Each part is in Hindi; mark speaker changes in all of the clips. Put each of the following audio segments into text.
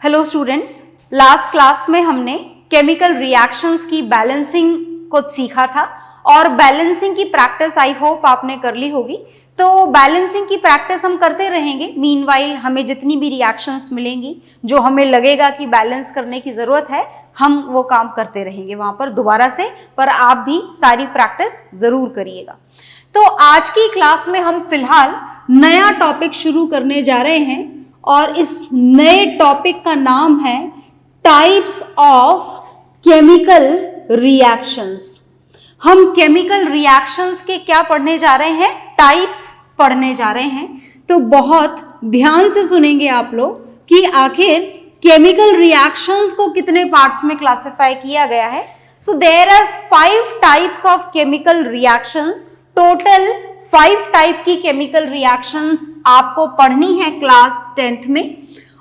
Speaker 1: हेलो स्टूडेंट्स, लास्ट क्लास में हमने केमिकल रिएक्शंस की बैलेंसिंग को सीखा था और बैलेंसिंग की प्रैक्टिस आई होप आपने कर ली होगी। तो बैलेंसिंग की प्रैक्टिस हम करते रहेंगे। मीनवाइल हमें जितनी भी रिएक्शंस मिलेंगी जो हमें लगेगा कि बैलेंस करने की जरूरत है, हम वो काम करते रहेंगे वहां पर दोबारा से, पर आप भी सारी प्रैक्टिस जरूर करिएगा। तो आज की क्लास में हम फिलहाल नया टॉपिक शुरू करने जा रहे हैं और इस नए टॉपिक का नाम है टाइप्स ऑफ केमिकल रिएक्शंस। हम केमिकल रिएक्शंस के क्या पढ़ने जा रहे हैं? टाइप्स पढ़ने जा रहे हैं। तो बहुत ध्यान से सुनेंगे आप लोग कि आखिर केमिकल रिएक्शंस को कितने पार्ट्स में क्लासिफाई किया गया है। So there are 5 types of chemical reactions. Total 5 type की केमिकल रिएक्शंस आपको पढ़नी है क्लास 10th में,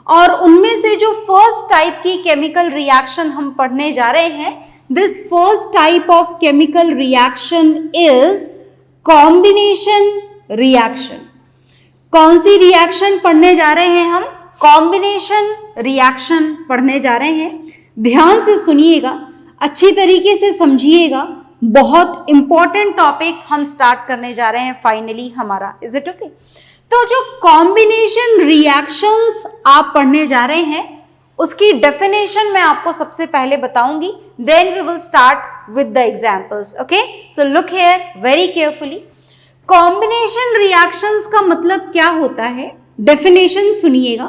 Speaker 1: और उनमें से जो फर्स्ट टाइप की केमिकल रिएक्शन हम पढ़ने जा रहे हैं, this first type of chemical reaction is combination reaction. कौन सी रिएक्शन पढ़ने जा रहे हैं हम? कॉम्बिनेशन रिएक्शन पढ़ने जा रहे हैं। ध्यान से सुनिएगा, अच्छी तरीके से समझिएगा। बहुत इंपॉर्टेंट टॉपिक हम स्टार्ट करने जा रहे हैं फाइनली हमारा। Is it okay? तो जो कॉम्बिनेशन रिएक्शंस आप पढ़ने जा रहे हैं उसकी डेफिनेशन मैं आपको सबसे पहले बताऊंगी, then we will start with the examples. Okay, so look here very carefully. Combination reactions का मतलब क्या होता है? डेफिनेशन सुनिएगा।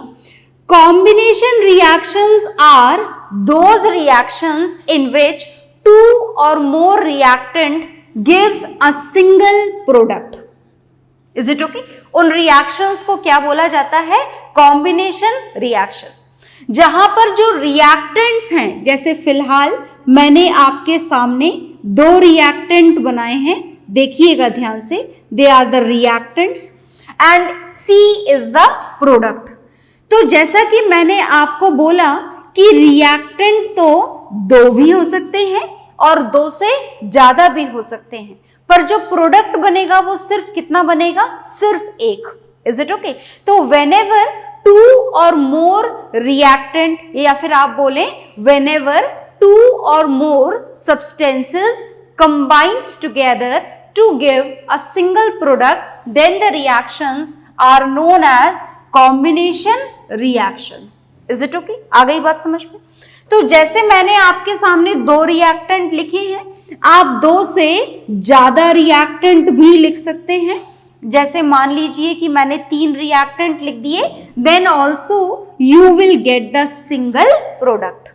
Speaker 1: Combination reactions are those reactions in which two or more reactant gives a single product. Is it okay? उन रिएक्शंस को क्या बोला जाता है? Combination reaction. जहां पर जो रिएक्टेंट्स हैं, जैसे फिलहाल मैंने आपके सामने 2 रिएक्टेंट बनाए हैं, देखिएगा ध्यान से। They are the reactants and C is the product. तो जैसा कि मैंने आपको बोला कि रिएक्टेंट तो 2 भी हो सकते हैं और 2 से ज्यादा भी हो सकते हैं, पर जो प्रोडक्ट बनेगा वो सिर्फ कितना बनेगा? सिर्फ एक। Is it okay? तो व्हेनेवर 2 और मोर रिएक्टेंट, या फिर आप बोले व्हेनेवर 2 और मोर substances combines together to give a single product, then the reactions are known as combination reactions. Is it okay? आ गई बात समझ में? तो जैसे मैंने आपके सामने 2 रिएक्टेंट लिखे हैं, आप 2 से ज्यादा रिएक्टेंट भी लिख सकते हैं। जैसे मान लीजिए कि मैंने 3 रिएक्टेंट लिख दिए, then also you will get the single product.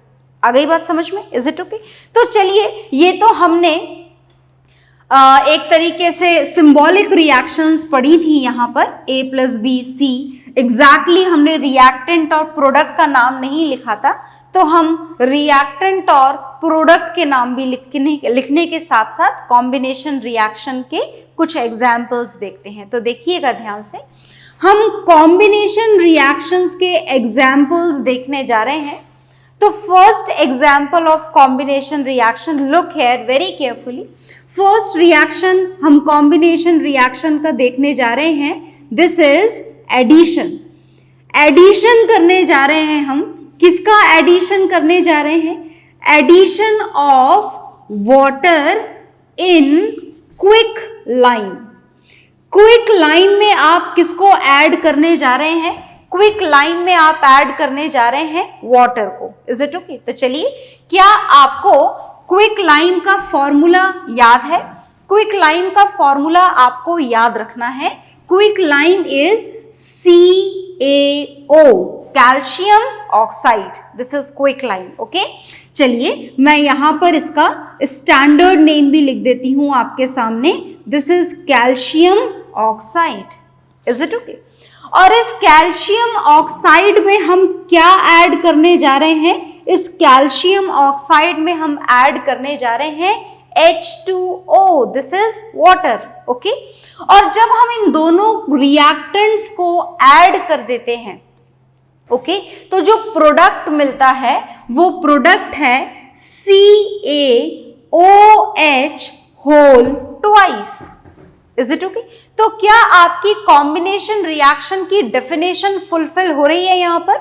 Speaker 1: आ गई बात समझ में? Is it okay? तो चलिए, ये तो हमने एक तरीके से सिंबॉलिक रिएक्शंस पढ़ी थी यहाँ पर, A + B C। एग्जैक्टली हमने रिएक्टेंट और प्रोडक्ट का नाम नहीं लिखा था, तो हम रिएक्टेंट और प्रोडक्ट के नाम भी लिखने के साथ साथ कॉम्बिनेशन रिएक्शन के कुछ एग्जाम्पल्स देखते हैं। तो देखिएगा ध्यान से, हम कॉम्बिनेशन रिएक्शंस के एग्जाम्पल्स देखने जा रहे हैं। तो first example of combination reaction, look here very carefully. First reaction हम कॉम्बिनेशन रिएक्शन का देखने जा रहे हैं, दिस इज एडिशन। एडिशन करने जा रहे हैं हम। किसका एडिशन करने जा रहे हैं? Addition of water in quick lime. Quick lime में आप किसको ऐड करने जा रहे हैं? क्विक लाइम में आप ऐड करने जा रहे हैं वाटर को। Is it okay? तो चलिए, क्या आपको क्विक लाइम का फॉर्मूला याद है? क्विक लाइम का फॉर्मूला आपको याद रखना है। Quick lime is CaO, calcium oxide. This is quick lime. Okay, चलिए मैं यहां पर इसका स्टैंडर्ड नेम भी लिख देती हूं आपके सामने। This is calcium oxide. Is it okay? और इस कैल्शियम ऑक्साइड में हम क्या ऐड करने जा रहे हैं? इस कैल्शियम ऑक्साइड में हम ऐड करने जा रहे हैं H2O, this is water. Okay, और जब हम इन दोनों रिएक्टेंट्स को ऐड कर देते हैं, ओके, तो जो प्रोडक्ट मिलता है वो प्रोडक्ट है CaOH whole twice. Is it okay? तो क्या आपकी कॉम्बिनेशन रिएक्शन की डेफिनेशन फुलफिल हो रही है? यहां पर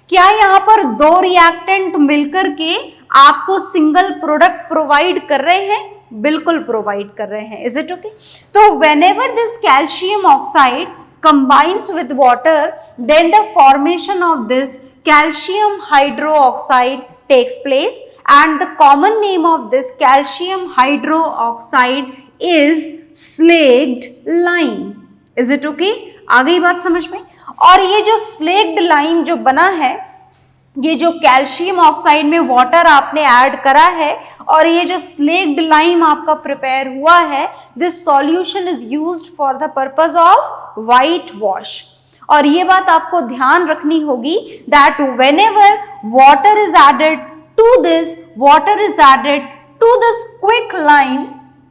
Speaker 1: क्या यहाँ पर दो रिएक्टेंट मिलकर के आपको सिंगल प्रोडक्ट प्रोवाइड कर रहे हैं? बिल्कुल प्रोवाइड कर रहे हैं। Is it okay? तो whenever this calcium oxide combines with water, then the formation of this calcium hydroxide takes place, and the common name of this calcium hydroxide is slaked lime. Is it okay? आ गई बात समझ में? और ये जो स्लेक्ड लाइम जो बना है, ये जो कैल्शियम ऑक्साइड में वाटर आपने ऐड करा है और ये जो स्लेक्ड लाइम आपका प्रिपेयर हुआ है, this solution is used for the purpose of white wash. और ये बात आपको ध्यान रखनी होगी that whenever water is added to this, water is added to this quick lime,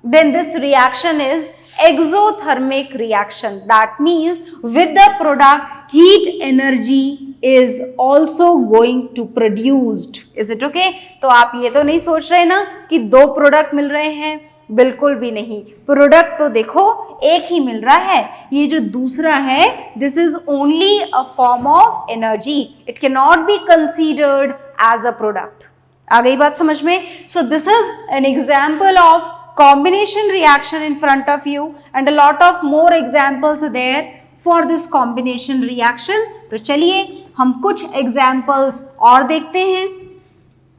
Speaker 1: then this reaction is exothermic reaction. That means with the product heat energy is also going to produced. Is it okay? तो आप ये तो नहीं सोच रहे ना कि दो प्रोडक्ट मिल रहे हैं, बिल्कुल भी नहीं। प्रोडक्ट तो देखो एक ही मिल रहा है, ये जो दूसरा है this is only a form of energy, it can not be considered as a product. आ गई बात समझ में? So this is an example of combination reaction in front of you and a lot of more examples are there for this combination reaction. तो चलिए हम कुछ examples और देखते हैं।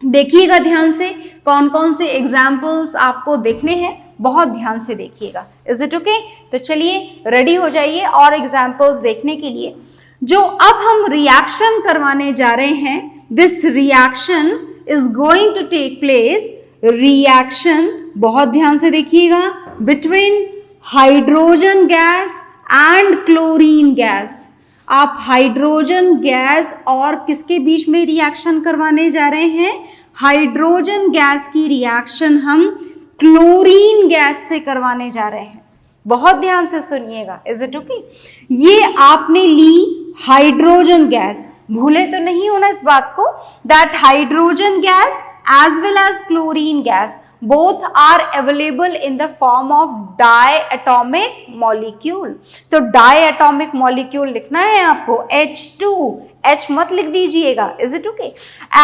Speaker 1: देखिएगा ध्यान से कौन कौन से examples आपको देखने हैं, बहुत ध्यान से देखिएगा। Is it okay? तो चलिए रेडी हो जाइए और examples देखने के लिए। जो अब हम reaction करवाने जा रहे हैं, this reaction is going to take place, reaction बहुत ध्यान से देखिएगा, between hydrogen gas and chlorine gas. आप हाइड्रोजन गैस और किसके बीच में रिएक्शन करवाने जा रहे हैं? हाइड्रोजन गैस की रिएक्शन हम क्लोरीन गैस से करवाने जा रहे हैं। बहुत ध्यान से सुनिएगा। Is it okay? ये आपने ली हाइड्रोजन गैस, भूले तो नहीं होना इस बात को that hydrogen gas as well as chlorine gas both are available in the form of diatomic molecule. तो diatomic molecule लिखना है आपको H2, H मत लिख दीजिएगा। Is it okay?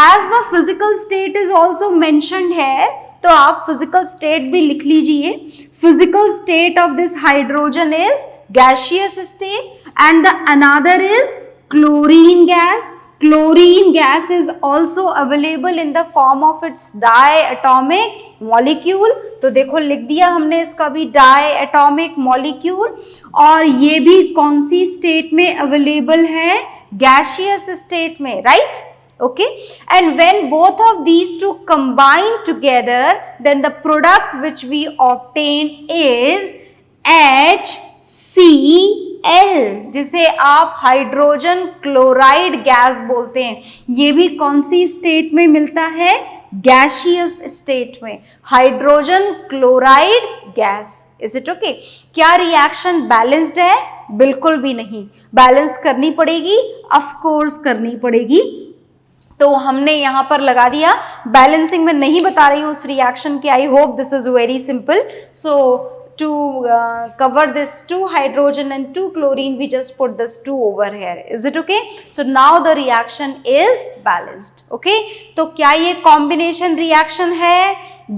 Speaker 1: As the physical state is also mentioned here, तो आप physical state भी लिख लीजिए। Physical state of this hydrogen is gaseous state and the another is chlorine gas. Chlorine gas is also available in the form of its diatomic molecule. तो देखो लिख दिया हमने इसका भी diatomic molecule, और ये भी कौन सी स्टेट में अवेलेबल है? gaseous state में, right? Okay, and when both of these two combine together, then the product which we obtain is HCl, जिसे आप हाइड्रोजन क्लोराइड गैस बोलते हैं। ये भी कौन सी स्टेट में मिलता है? गैसियस स्टेट में, hydrogen chloride gas. Is it okay? क्या रिएक्शन बैलेंस्ड है? बिल्कुल भी नहीं। बैलेंस करनी पड़ेगी, ऑफ कोर्स करनी पड़ेगी। तो हमने यहाँ पर लगा दिया, बैलेंसिंग में नहीं बता रही हूँ उस रिएक्शन की। I hope this is very simple. So to cover this 2 hydrogen and 2 chlorine, we just put this 2 over here. Is it okay? So now the reaction is balanced. Okay? तो क्या ये combination reaction है?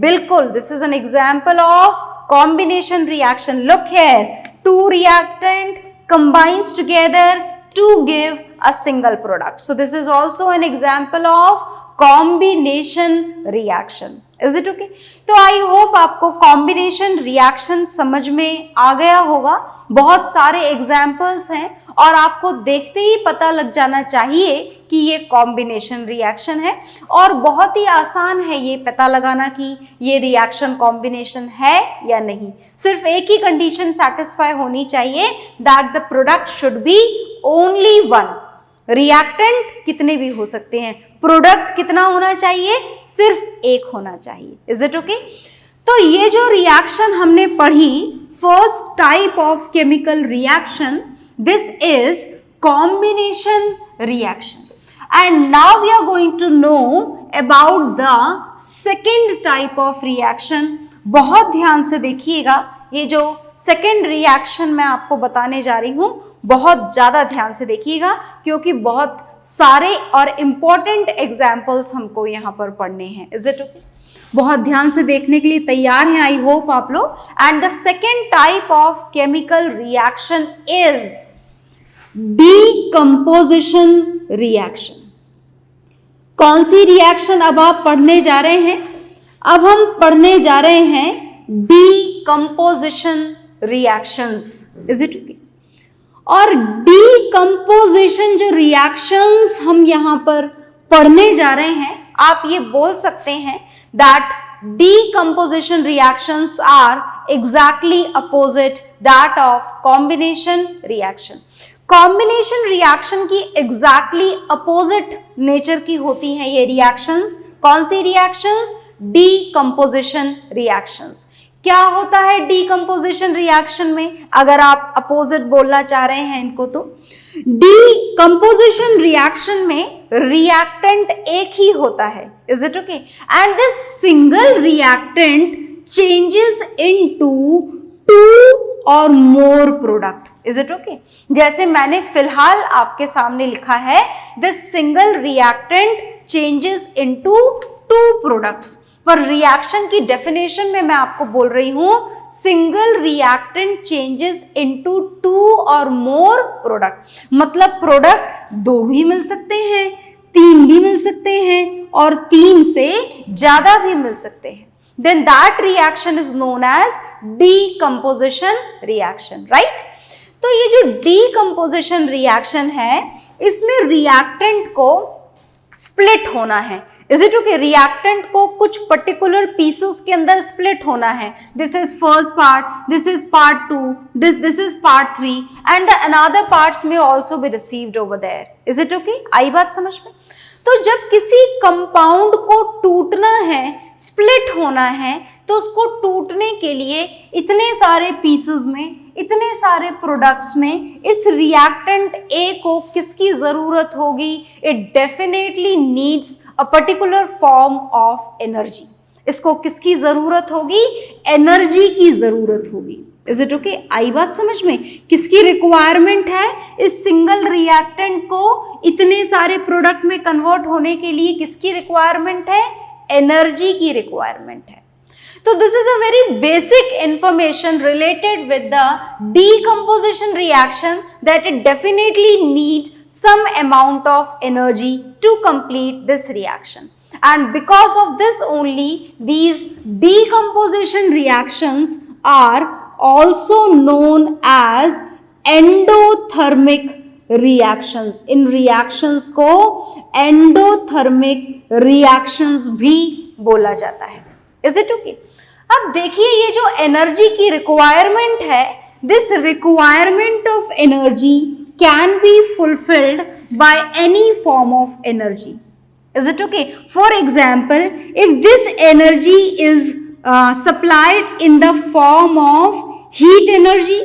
Speaker 1: बिल्कुल, this is an example of combination reaction. Look here, 2 reactant combines together to give a single product. So this is also an example of combination reaction. Is it okay? तो आई होप आपको कॉम्बिनेशन रिएक्शन समझ में आ गया होगा। बहुत सारे एग्जाम्पल्स हैं और आपको देखते ही पता लग जाना चाहिए कि ये कॉम्बिनेशन रिएक्शन है, और बहुत ही आसान है ये पता लगाना कि ये रिएक्शन कॉम्बिनेशन है या नहीं। सिर्फ एक ही कंडीशन सेटिस्फाई होनी चाहिए that the product should be only one. Reactant कितने भी हो सकते हैं, प्रोडक्ट कितना होना चाहिए? सिर्फ एक होना चाहिए। Is it okay? तो ये जो रिएक्शन हमने पढ़ी, first type of chemical reaction, this is combination reaction. And now we are going to know about the second type of reaction. बहुत ध्यान से देखिएगा, ये जो सेकेंड रिएक्शन मैं आपको बताने जा रही हूं, बहुत ज्यादा ध्यान से देखिएगा क्योंकि बहुत सारे और इंपॉर्टेंट एग्जाम्पल्स हमको यहाँ पर पढ़ने हैं। Is it okay? बहुत ध्यान से देखने के लिए तैयार हैं आई होप आप लोग। And the second type of chemical reaction is decomposition reaction. कौन सी रिएक्शन अब आप पढ़ने जा रहे हैं? अब हम पढ़ने जा रहे हैं decomposition reactions. Is it okay? और डीकंपोजिशन जो रिएक्शंस हम यहां पर पढ़ने जा रहे हैं, आप ये बोल सकते हैं that decomposition reactions are exactly opposite that of combination reaction. Combination reaction की exactly opposite nature की होती हैं ये reactions। कौन सी reactions? Decomposition reactions। क्या होता है डीकंपोजिशन रिएक्शन में? अगर आप अपोजिट बोलना चाह रहे हैं इनको, तो डीकंपोजिशन रिएक्शन में रिएक्टेंट एक ही होता है। Is it okay? And this single reactant changes into 2 और more product. Is it okay? जैसे मैंने फिलहाल आपके सामने लिखा है, this single reactant changes into 2 products. पर रिएक्शन की डेफिनेशन में मैं आपको बोल रही हूं, सिंगल रिएक्टेंट चेंजेस इनटू 2 और मोर प्रोडक्ट। मतलब प्रोडक्ट 2 भी मिल सकते हैं, 3 भी मिल सकते हैं और 3 से ज्यादा भी मिल सकते हैं। Then that reaction is known as decomposition reaction, right? तो ये जो डीकंपोजिशन रिएक्शन है, इसमें रिएक्टेंट को स्प्लिट होना है। Is it okay? रिएक्टेंट को कुछ पर्टिकुलर पीसेस के अंदर स्प्लिट होना है। This is first part, this is part 2, this is part 3 and the another parts में also be received over there. Is it okay? आई बात समझ में? तो जब किसी कंपाउंड को टूटना है, स्प्लिट होना है, तो उसको टूटने के लिए इतने सारे पीसेस में, इतने सारे प्रोडक्ट्स में इस रिएक्टेंट ए को किसकी जरूरत होगी? It definitely needs a particular form of energy. इसको किसकी जरूरत होगी? एनर्जी की जरूरत होगी। Is it okay? आई बात समझ में? किसकी रिक्वायरमेंट है? इस सिंगल रिएक्टेंट को इतने सारे प्रोडक्ट में कन्वर्ट होने के लिए किसकी रिक्वायरमेंट है? एनर्जी की रिक्वायरमेंट है। So this is a very basic information related with the decomposition reaction, that it definitely needs some amount of energy to complete this reaction. And because of this only, these decomposition reactions are also known as endothermic reactions. In reactions को endothermic reactions भी बोला जाता है। Is it okay? अब देखिए, ये जो एनर्जी की रिक्वायरमेंट है, this requirement of energy can be fulfilled by any form of energy. Is it okay? For example, if this energy is supplied in the form of heat energy,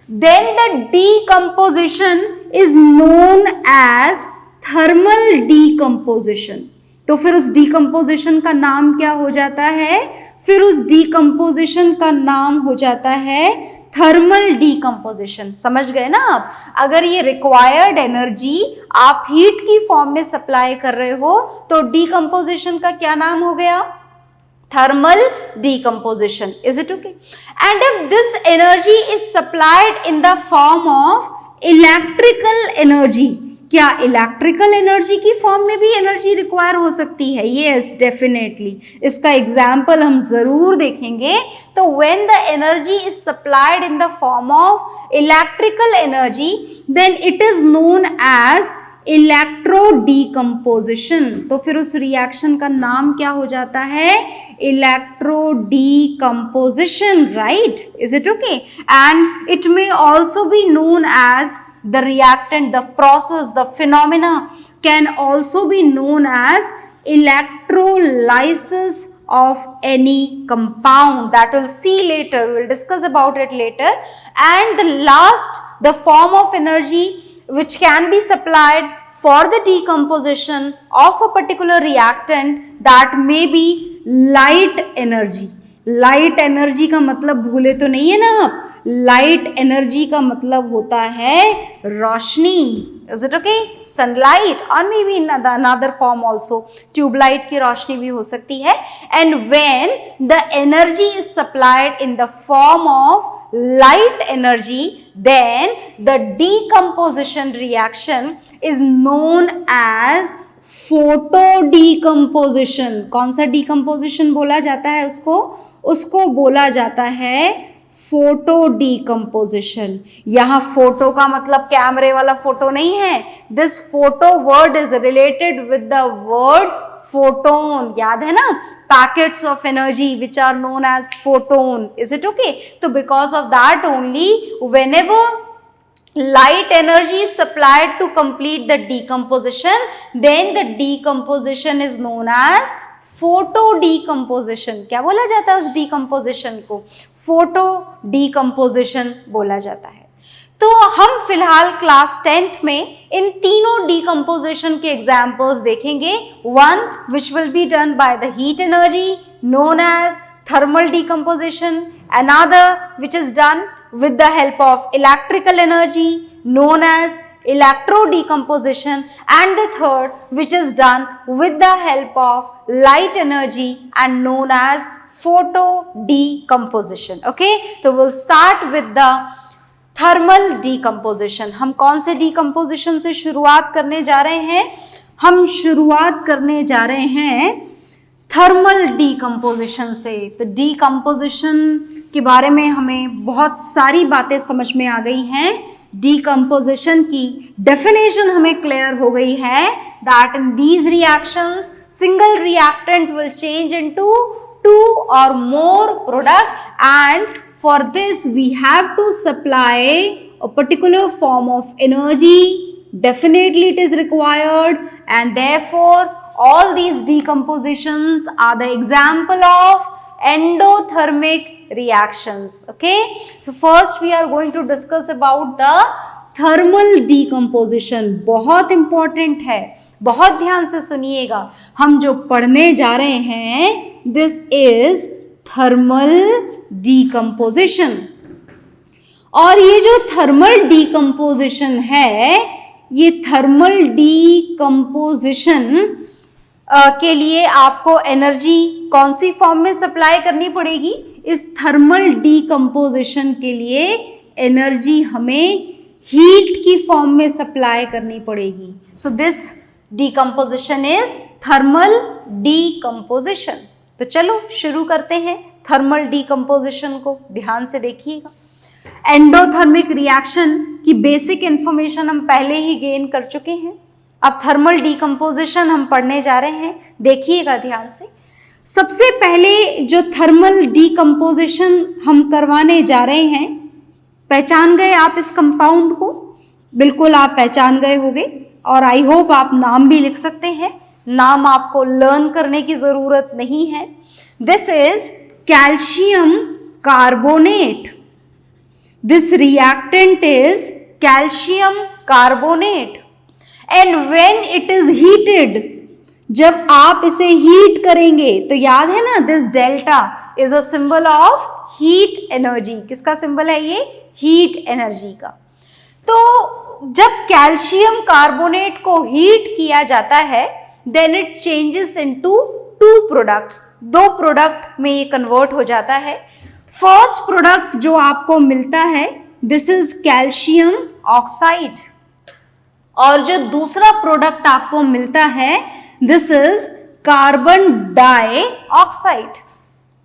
Speaker 1: then the decomposition is known as thermal decomposition. तो फिर उस डीकंपोजिशन का नाम क्या हो जाता है? फिर उस डीकंपोजिशन का नाम हो जाता है थर्मल डीकंपोजिशन। समझ गए ना आप? अगर ये रिक्वायर्ड एनर्जी आप हीट की फॉर्म में सप्लाई कर रहे हो, तो डीकंपोजिशन का क्या नाम हो गया? Thermal decomposition. Is it okay? And if this energy is supplied in the form of electrical energy, क्या इलेक्ट्रिकल एनर्जी की फॉर्म में भी एनर्जी रिक्वायर हो सकती है? Yes, definitely. इसका एग्जाम्पल हम जरूर देखेंगे। तो when the energy is supplied in the form of electrical energy, then it is known as electro decomposition. तो फिर उस रिएक्शन का नाम क्या हो जाता है? Electro decomposition, right? Is it okay? And it may also be known as the reactant, the process, the phenomena can also be known as electrolysis of any compound. That we'll see later, we'll discuss about it later. And the last, the form of energy which can be supplied for the decomposition of a particular reactant, that may be light energy. Light energy का मतलब भूले तो नहीं है ना आप? लाइट एनर्जी का मतलब होता है रोशनी. Is it okay? सनलाइट और may be another form also, tubelight की रोशनी भी हो सकती है. And when the energy is supplied in the form of light energy, then the decomposition reaction is known as photo decomposition. कौन सा decomposition बोला जाता है उसको बोला जाता है फोटो डीकम्पोजिशन. यहां फोटो का मतलब कैमरे वाला फोटो नहीं है. This photo word is related with the word photon. याद है ना, packets of energy which are known as photon. Is it okay? तो because of that only whenever light energy is supplied to complete the decomposition, then the decomposition is known as photo decomposition. क्या बोला जाता है उस डीकम्पोजिशन को? फोटो डीकम्पोजिशन बोला जाता है. तो हम फिलहाल क्लास 10th में इन तीनों डीकम्पोजिशन के एग्जाम्पल्स देखेंगे. One which will be done by the heat energy known as thermal decomposition, another which is done with the help of electrical energy known as electro decomposition, and the third which is done with the help of light energy and known as photo decomposition. Okay, so we'll start with the thermal decomposition. हम कौन से decomposition से शुरुआत करने जा रहे हैं? हम शुरुआत करने जा रहे हैं थर्मल डीकम्पोजिशन से. तो डीकम्पोजिशन के बारे में हमें बहुत सारी बातें समझ में आ गई हैं. डीकम्पोजिशन की डेफिनेशन हमें क्लियर हो गई है that in these reactions single reactant will change into 2 or more product, and for this we have to supply a particular form of energy. Definitely it is required, and therefore all these decompositions are the example of endothermic reactions. Okay, so first we are going to discuss about the thermal decomposition. बहुत important है, बहुत ध्यान से सुनिएगा. हम जो पढ़ने जा रहे हैं this is thermal decomposition. और ये जो thermal decomposition है, ये thermal decomposition के लिए आपको एनर्जी कौन सी फॉर्म में सप्लाई करनी पड़ेगी? इस थर्मल डीकम्पोजिशन के लिए एनर्जी हमें हीट की फॉर्म में सप्लाई करनी पड़ेगी. So this decomposition is thermal decomposition. तो चलो शुरू करते हैं थर्मल डीकम्पोजिशन को. ध्यान से देखिएगा. एंडोथर्मिक रिएक्शन की बेसिक इंफॉर्मेशन हम पहले ही गेन कर चुके हैं. अब थर्मल डीकम्पोजिशन हम पढ़ने जा रहे हैं. देखिएगा ध्यान से. सबसे पहले जो थर्मल डीकम्पोजिशन हम करवाने जा रहे हैं, पहचान गए आप इस कंपाउंड को? बिल्कुल आप पहचान गए होंगे, और आई होप आप नाम भी लिख सकते हैं. नाम आपको लर्न करने की जरूरत नहीं है. This is calcium carbonate. This reactant is calcium carbonate. And when it is heated, जब आप इसे हीट करेंगे, तो याद है ना, this delta is a symbol of heat energy. किसका सिंबल है ये? हीट एनर्जी का. तो जब कैल्शियम कार्बोनेट को हीट किया जाता है, then it changes into 2 products. 2 product में ये कन्वर्ट हो जाता है. फर्स्ट प्रोडक्ट जो आपको मिलता है, दिस इज कैल्शियम ऑक्साइड. और जो दूसरा प्रोडक्ट आपको मिलता है, दिस इज कार्बन डाइऑक्साइड.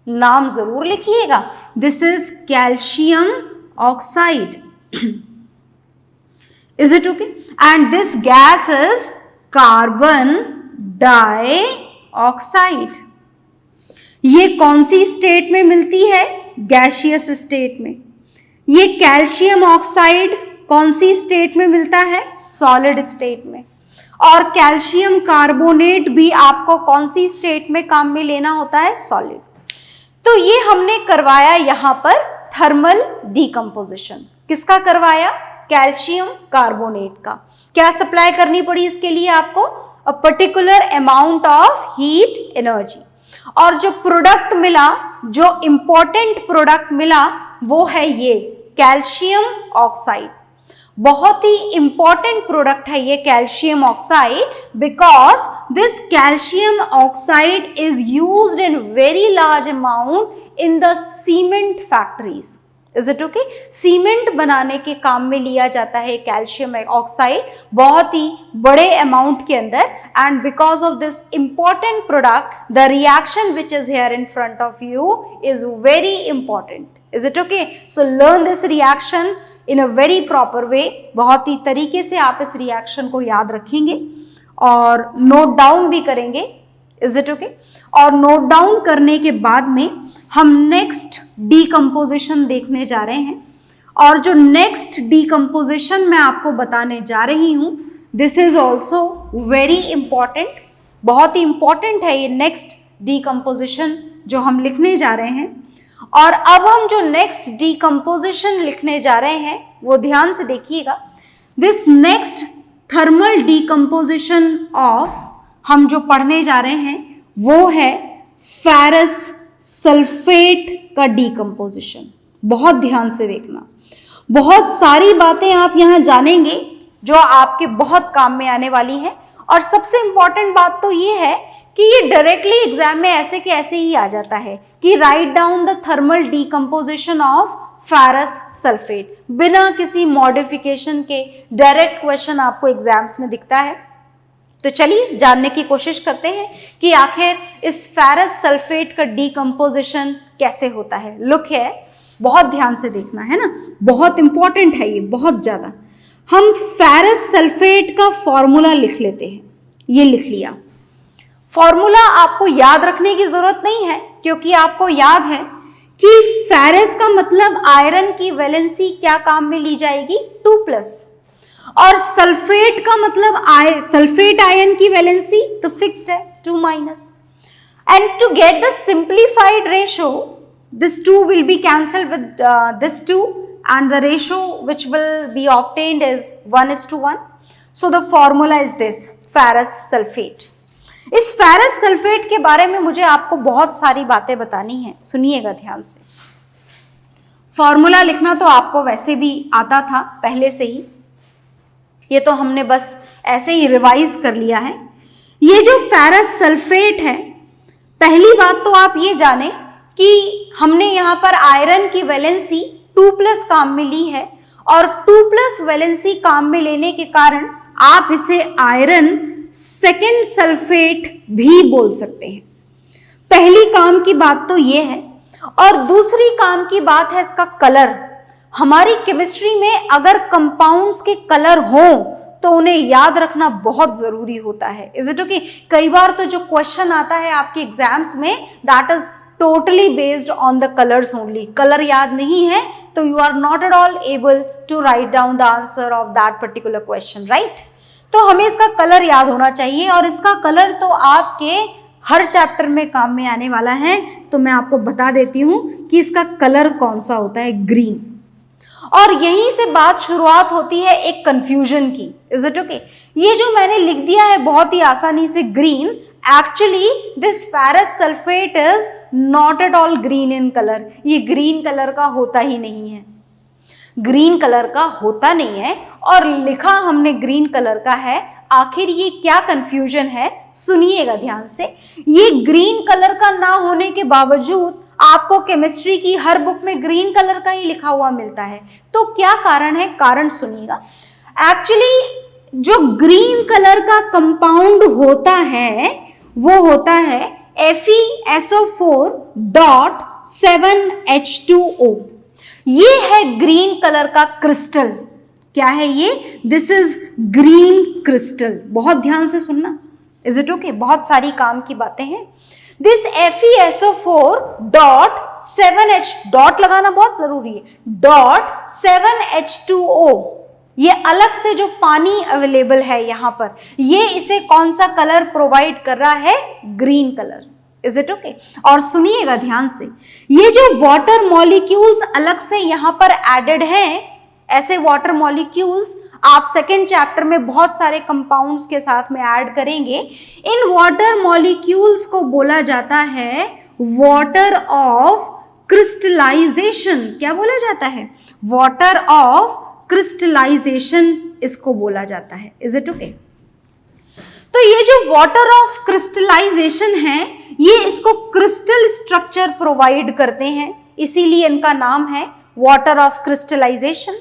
Speaker 1: नाम जरूर लिखिएगा. This is calcium oxide. Is it okay? And this gas is carbon dioxide. ये कौन सी स्टेट में मिलती है? गैसियस स्टेट में. ये कैल्शियम ऑक्साइड कौन सी स्टेट में मिलता है? सॉलिड स्टेट में. और कैल्शियम कार्बोनेट भी आपको कौन सी स्टेट में काम में लेना होता है? सॉलिड. तो ये हमने करवाया यहां पर थर्मल डीकम्पोजिशन. किसका करवाया? कैल्शियम कार्बोनेट का. क्या सप्लाई करनी पड़ी इसके लिए आपको? A particular amount of heat energy. और जो प्रोडक्ट मिला, जो इंपॉर्टेंट प्रोडक्ट मिला, वो है ये कैल्शियम ऑक्साइड। बहुत ही इंपॉर्टेंट प्रोडक्ट है ये calcium oxide, because this calcium oxide is used in very large amount in the cement factories. Is it okay? Cement बनाने के काम में लिया जाता है कैल्शियम ऑक्साइड बहुत ही बड़े अमाउंट के अंदर, and because of this important product the reaction which is here in front of you is very important. Is it okay? So learn this reaction in a very proper way. बहुत ही तरीके से आप इस रिएक्शन को याद रखेंगे और नोट डाउन भी करेंगे। Is it okay? और नोट डाउन करने के बाद में हम नेक्स्ट डीकम्पोजिशन देखने जा रहे हैं, और जो नेक्स्ट डीकम्पोजिशन मैं आपको बताने जा रही हूं, this is also very important. बहुत ही इंपॉर्टेंट है ये नेक्स्ट डीकम्पोजिशन जो हम लिखने जा रहे हैं। और अब हम जो नेक्स्ट डीकम्पोजिशन लिखने जा रहे हैं वो ध्यान से देखिएगा। This next thermal decomposition of हम जो पढ़ने जा रहे हैं वो है फेरस सल्फेट का डीकम्पोजिशन। बहुत ध्यान से देखना, बहुत सारी बातें आप यहां जानेंगे जो आपके बहुत काम में आने वाली हैं। और सबसे इंपॉर्टेंट बात तो ये है कि ये डायरेक्टली एग्जाम में ऐसे के ऐसे ही आ जाता है कि right down the thermal decomposition of ferrous sulphate. बिना किसी मॉडिफिकेशन के डायरेक्ट क्वेश्चन आपको एग्जाम्स में दिखता है। तो चलिए जानने की कोशिश करते हैं कि आखिर इस फेरस सल्फेट का डीकम्पोजिशन कैसे होता है। लुक है, बहुत ध्यान से देखना है ना, बहुत इंपॉर्टेंट है ये, बहुत ज्यादा। हम फेरस सल्फेट का फॉर्मूला लिख लेते हैं। ये लिख लिया फॉर्मूला, आपको याद रखने की जरूरत नहीं है क्योंकि आपको याद है कि फेरस का मतलब आयरन की वैलेंसी क्या काम में ली जाएगी, 2+, और सल्फेट का मतलब सल्फेट आयन की वैलेंसी तो फिक्स्ड है 2-। And to get the simplified ratio, this 2 will be cancelled with this 2, and the ratio which will be obtained is 1:1. So the formula is this, ferrous sulfate. इस फेरस सल्फेट के बारे में मुझे आपको बहुत सारी बातें बतानी है, सुनिएगा ध्यान से। फॉर्मूला लिखना तो आपको वैसे भी आता था पहले से ही, ये तो हमने बस ऐसे ही रिवाइज कर लिया है। ये जो फेरस सल्फेट है, पहली बात तो आप ये जाने कि हमने यहाँ पर आयरन की वैलेंसी 2+ काम में ली है, और 2+ वैलेंसी काम में लेने के कारण आप इसे आयरन सेकेंड सल्फेट भी बोल सकते हैं। पहली काम की बात तो ये है, और दूसरी काम की बात है इसका कलर। हमारी केमिस्ट्री में अगर कंपाउंड्स के कलर हों तो उन्हें याद रखना बहुत जरूरी होता है। Is it okay? कई बार तो जो क्वेश्चन आता है आपके एग्जाम्स में, that is totally based on the colours only. Colour याद नहीं है तो you are not at all able to write down the answer of that particular question, right? तो हमें इसका कलर याद होना चाहिए, और इसका कलर तो आपके हर चैप्टर में काम में आने वाला है। तो मैं आपको बता देती हूं कि इसका कलर कौन सा होता है, ग्रीन। और यहीं से बात शुरुआत होती है एक कंफ्यूजन की। Is it okay? ये जो मैंने लिख दिया है बहुत ही आसानी से green, actually this ferrous sulphate is not at all green in colour. ये ग्रीन कलर का होता ही नहीं है, ग्रीन कलर का होता नहीं है, और लिखा हमने ग्रीन कलर का है। आखिर ये क्या कंफ्यूजन है, सुनिएगा ध्यान से। ये ग्रीन कलर का ना होने के बावजूद आपको केमिस्ट्री की हर बुक में ग्रीन कलर का ही लिखा हुआ मिलता है। तो क्या कारण है, कारण सुनिएगा। एक्चुअली जो ग्रीन कलर का कंपाउंड होता है वो होता है FeSO4.7H2O। ये है ग्रीन कलर का क्रिस्टल। क्या है ये? This is green crystal. बहुत ध्यान से सुनना। Is it okay? बहुत सारी काम की बातें हैं। दिस FeSO4.7H, डॉट लगाना बहुत जरूरी है, .7H2O, ये अलग से जो पानी अवेलेबल है यहाँ पर, ये इसे कौन सा कलर प्रोवाइड कर रहा है, green colour. Is it okay? और सुनिएगा ध्यान से, ये जो वाटर मॉलिक्यूल्स अलग से यहाँ पर एडेड हैं, ऐसे वाटर मॉलिक्यूल्स आप सेकेंड चैप्टर में बहुत सारे कंपाउंड्स के साथ में ऐड करेंगे। इन वाटर मॉलिक्यूल्स को बोला जाता है वाटर ऑफ क्रिस्टलाइजेशन क्या बोला जाता है? वाटर ऑफ क्रिस्टलाइजेशन इसको बोला जाता है। Is it okay? तो ये जो वाटर ऑफ क्रिस्टलाइजेशन है, ये इसको क्रिस्टल स्ट्रक्चर प्रोवाइड करते हैं, इसीलिए इनका नाम है वाटर ऑफ क्रिस्टलाइजेशन।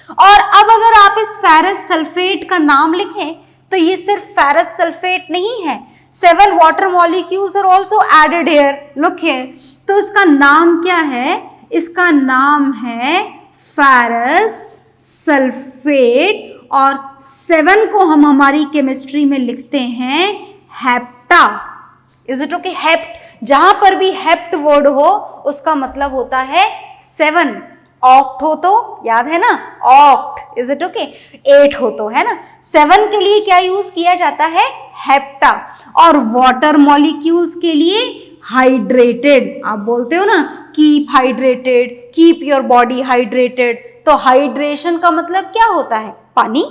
Speaker 1: और अब अगर आप इस फेरस सल्फेट का नाम लिखें तो ये सिर्फ फेरस सल्फेट नहीं है, 7 water molecules are also added here, look here. तो इसका नाम क्या है? इसका नाम है फेरस सल्फेट, और 7 को हम हमारी केमिस्ट्री में लिखते हैं hepta. Is it okay? Hept, जहां पर भी हेप्ट वर्ड हो उसका मतलब होता है 7। ऑक्ट हो तो याद है ना, ऑक्ट। Is it okay? 8 हो तो, है ना। 7 के लिए क्या यूज किया जाता है? हेप्टा। और वाटर मॉलिक्यूल्स के लिए हाइड्रेटेड। आप बोलते हो ना keep hydrated, keep your body hydrated, तो हाइड्रेशन का मतलब क्या होता है? पानी।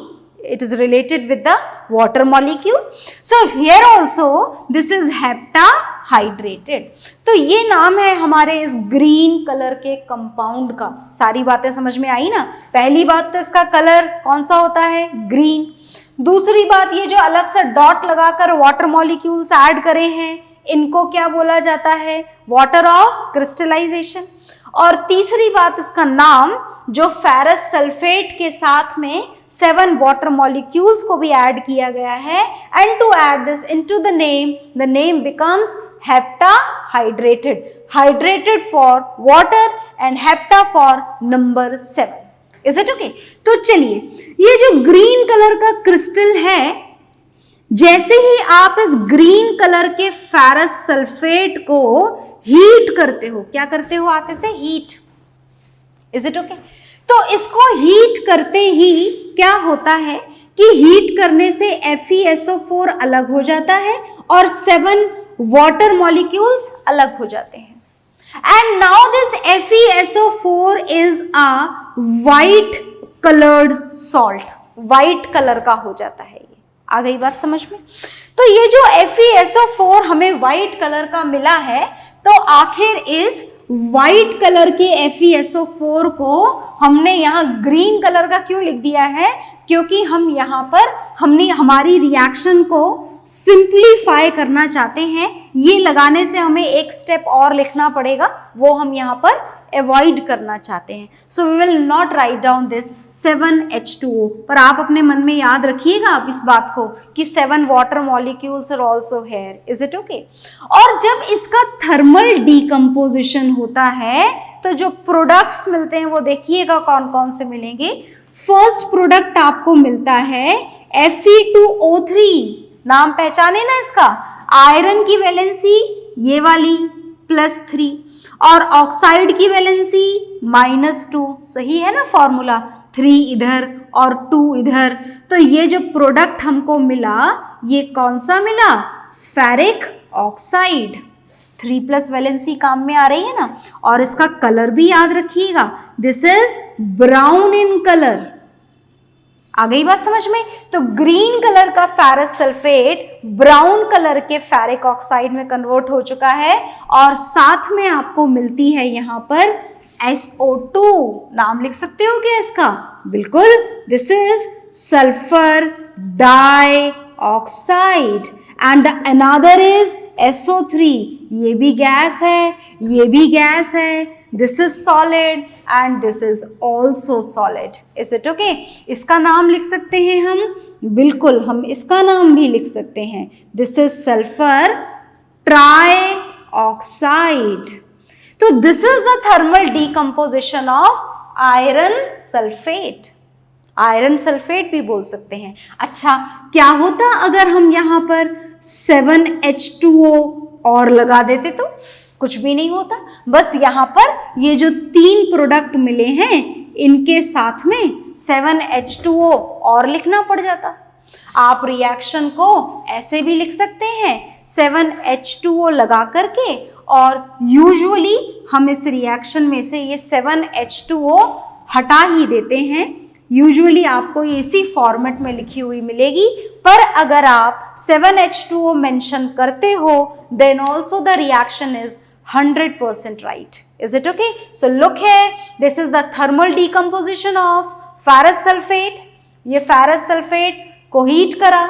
Speaker 1: It is related with the water molecule. So here also this is heptahydrated. तो ये नाम है हमारे इस ग्रीन कलर के कंपाउंड का। सारी बातें समझ में आई ना? पहली बात तो इसका कलर कौन सा होता है? ग्रीन। दूसरी बात, ये जो अलग से डॉट लगाकर वाटर मॉलिक्यूल्स ऐड करे हैं, इनको क्या बोला जाता है? Water of crystallisation. और तीसरी बात, इसका नाम जो फेरस सल्फेट के साथ में 7 वाटर मॉलिक्यूल्स को भी ऐड किया गया है, and to add this into the name becomes heptahydrated. Hydrated for water and hepta for number 7। इज इट ओके? तो चलिए, ये जो ग्रीन कलर का क्रिस्टल है, जैसे ही आप इस ग्रीन कलर के फेरस सल्फेट को हीट करते हो, क्या करते हो आप? इसे हीट। Is it okay? तो इसको हीट करते ही क्या होता है कि हीट करने से FeSO4 अलग हो जाता है और 7 वाटर मॉलिक्यूल्स अलग हो जाते हैं। And now this FeSO4 is a white coloured salt. White colour का हो जाता है। ये आ गई बात समझ में? तो ये जो FeSO4 हमें वाइट कलर का मिला है, तो आखिर इस व्हाइट कलर के FeSO4 को हमने यहाँ ग्रीन कलर का क्यों लिख दिया है? क्योंकि हम यहाँ पर हमने हमारी रिएक्शन को सिंप्लीफाई करना चाहते हैं। ये लगाने से हमें एक स्टेप और लिखना पड़ेगा, वो हम यहाँ पर अवॉइड करना चाहते हैं। So we will not write down this 7H2O, पर आप अपने मन में याद रखिएगा आप इस बात को कि 7 water molecules are also here. Is it okay? और जब इसका थर्मल डीकम्पोजिशन होता है तो जो प्रोडक्ट्स मिलते हैं वो देखिएगा कौन कौन से मिलेंगे। फर्स्ट प्रोडक्ट आपको मिलता है Fe2O3। नाम पहचाने ना इसका? आयरन की वैलेंसी ये वाली +3 और ऑक्साइड की वैलेंसी -2। सही है ना फॉर्मूला? 3 इधर और 2 इधर। तो ये जो प्रोडक्ट हमको मिला, ये कौन सा मिला? Ferric oxide. 3+ वैलेंसी काम में आ रही है ना। और इसका कलर भी याद रखिएगा, this is brown in colour. आ गई बात समझ में? तो ग्रीन कलर का फेरस सल्फेट ब्राउन कलर के फेरिक ऑक्साइड में कन्वर्ट हो चुका है, और साथ में आपको मिलती है यहाँ पर SO2। नाम लिख सकते हो क्या इसका? बिल्कुल, this is sulphur dioxide and another is SO3। ये भी गैस है, ये भी गैस है। This is solid and this is also solid. Is it okay? इसका नाम लिख सकते हैं हम? बिल्कुल, हम इसका नाम भी लिख सकते हैं। This is sulfur trioxide. तो this is the thermal decomposition of iron sulfate. Iron sulphate भी बोल सकते हैं। अच्छा, क्या होता अगर हम यहाँ पर 7H2O और लगा देते? तो कुछ भी नहीं होता। बस यहाँ पर ये जो 3 प्रोडक्ट मिले हैं, इनके साथ में 7H2O और लिखना पड़ जाता। आप रिएक्शन को ऐसे भी लिख सकते हैं, 7H2O लगा करके, और यूजुअली हम इस रिएक्शन में से ये 7H2O हटा ही देते हैं। यूजुअली आपको ये इसी फॉर्मेट में लिखी हुई मिलेगी, पर अगर आप 7H2O मेंशन करते हो, then also the reaction is 100% right. Is it okay? So look here, this is the thermal decomposition of ferrous sulfate. ये ferrous sulfate को हीट करा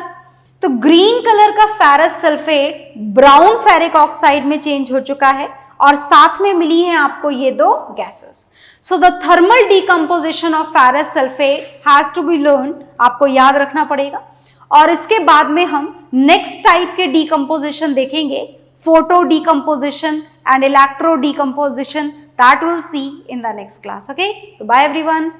Speaker 1: तो ग्रीन कलर का ferrous sulphate brown ferric oxide में चेंज हो चुका है और साथ में मिली है आपको ये दो gases. So the thermal decomposition of ferrous sulphate has to be learn, आपको याद रखना पड़ेगा. और इसके बाद में हम नेक्स्ट टाइप के डीकम्पोजिशन देखेंगे, photo decomposition and electro decomposition. That will see in the next class. Okay, so bye everyone.